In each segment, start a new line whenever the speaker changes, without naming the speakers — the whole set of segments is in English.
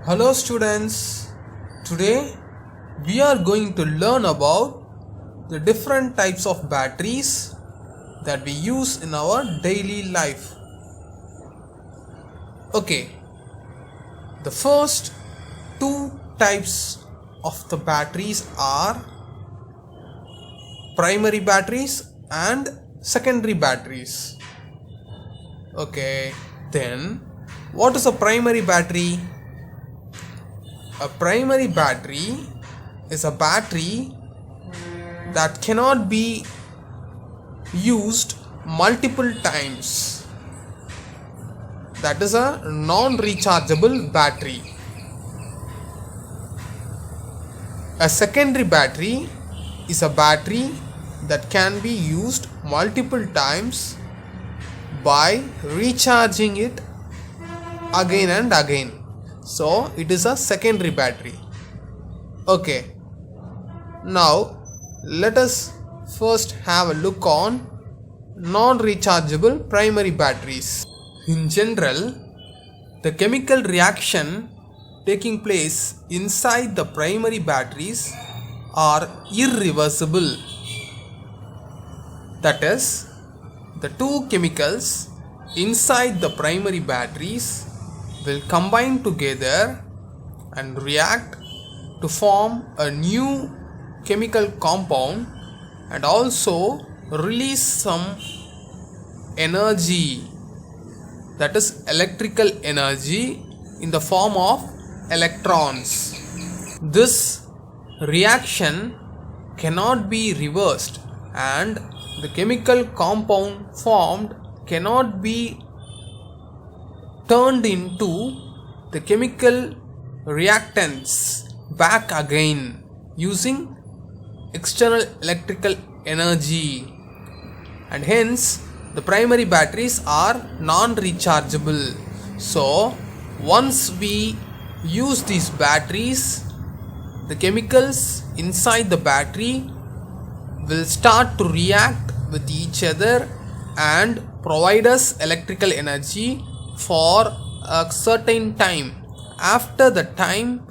Hello students, today we are going to learn about the different types of batteries that we use in our daily life. Okay, the first two types of the batteries are primary batteries and secondary batteries. Okay, then what is a primary battery? A primary battery is a battery that cannot be used multiple times. That is a non-rechargeable battery. A secondary battery is a battery that can be used multiple times by recharging it again and again. So it is a secondary battery. Okay, now let us first have a look on non-rechargeable primary batteries. In general, the chemical reaction taking place inside the primary batteries are irreversible. That is, the two chemicals inside the primary batteries will combine together and react to form a new chemical compound and also release some energy, that is electrical energy, in the form of electrons. This reaction cannot be reversed and the chemical compound formed cannot be turned into the chemical reactants back again using external electrical energy, and hence the primary batteries are non-rechargeable. So once we use these batteries, the chemicals inside the battery will start to react with each other and provide us electrical energy for a certain time. After the time,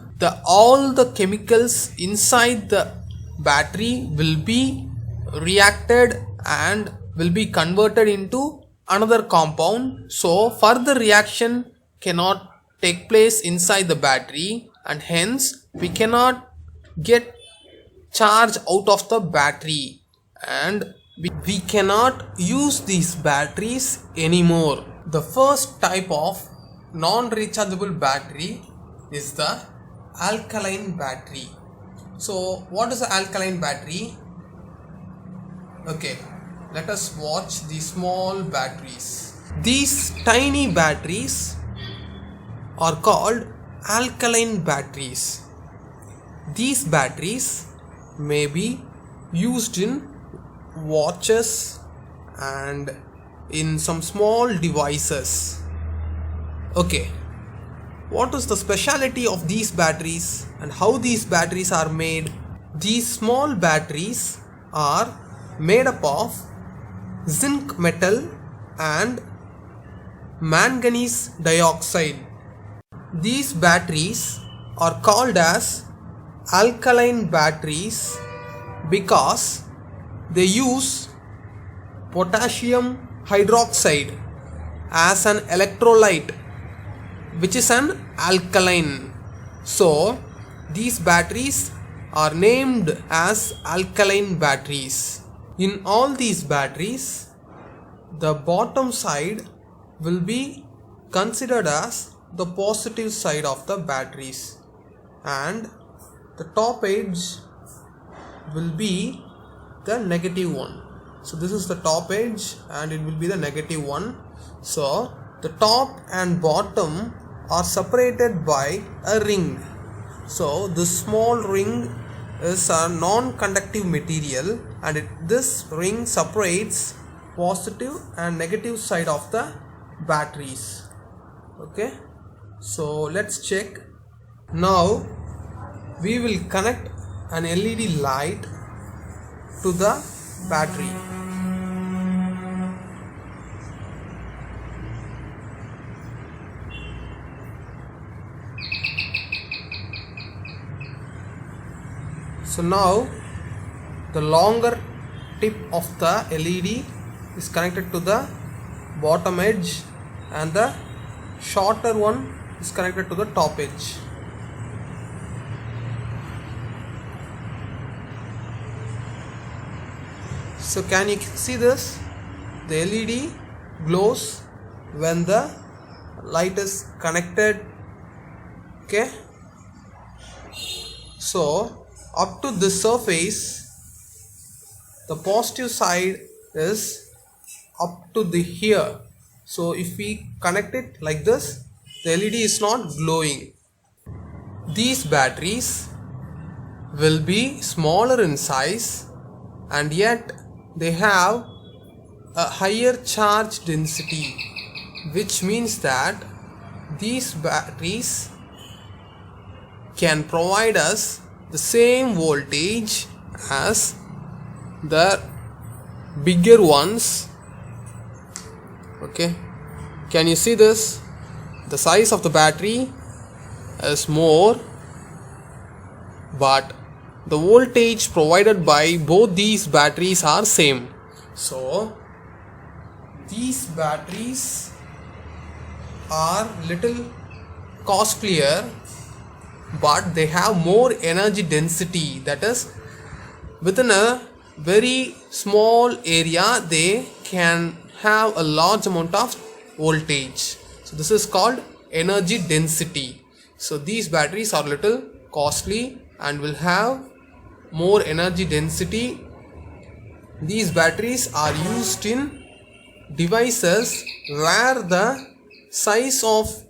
all the chemicals inside the battery will be reacted and will be converted into another compound. So further reaction cannot take place inside the battery, and hence we cannot get charge out of the battery and we cannot use these batteries anymore. The first type of non-rechargeable battery is the alkaline battery. So what is an alkaline battery? Okay, let us watch the small batteries. These tiny batteries are called alkaline batteries. These batteries may be used in watches and in some small devices. Okay, what is the speciality of these batteries and how these batteries are made? These small batteries are made up of zinc metal and manganese dioxide. These batteries are called as alkaline batteries because they use potassium hydroxide as an electrolyte, which is an alkaline. So these batteries are named as alkaline batteries. In all these batteries, the bottom side will be considered as the positive side of the batteries and the top edge will be the negative one. So this is the top edge and it will be the negative one. So the top and bottom are separated by a ring. So this small ring is a non-conductive material and this ring separates positive and negative side of the batteries. Okay, so let's check. Now we will connect an LED light to the battery. So now the longer tip of the LED is connected to the bottom edge and the shorter one is connected to the top edge. So can you see this? The LED glows when the light is connected. Okay, so up to this surface, the positive side is up to the here. So if we connect it like this, the LED is not glowing. These batteries will be smaller in size and yet they have a higher charge density, which means that these batteries can provide us the same voltage as the bigger ones. Okay, can you see this? The size of the battery is more, but the voltage provided by both these batteries are same. So these batteries are little costlier, but they have more energy density. That is, within a very small area they can have a large amount of voltage. So this is called energy density. So these batteries are little costly and will have more energy density. These batteries are used in devices where the size of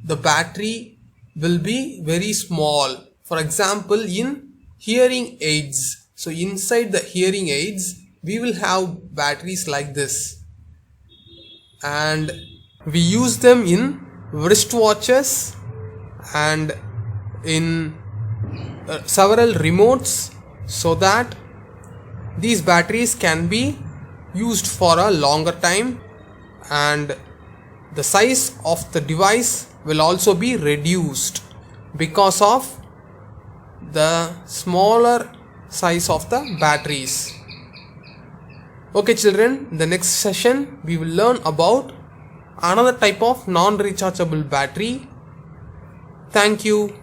the battery will be very small. For example, in hearing aids. So inside the hearing aids we will have batteries like this, and we use them in wristwatches and in several remotes, so that these batteries can be used for a longer time and the size of the device will also be reduced because of the smaller size of the batteries. Okay children, in the next session we will learn about another type of non-rechargeable battery. Thank you.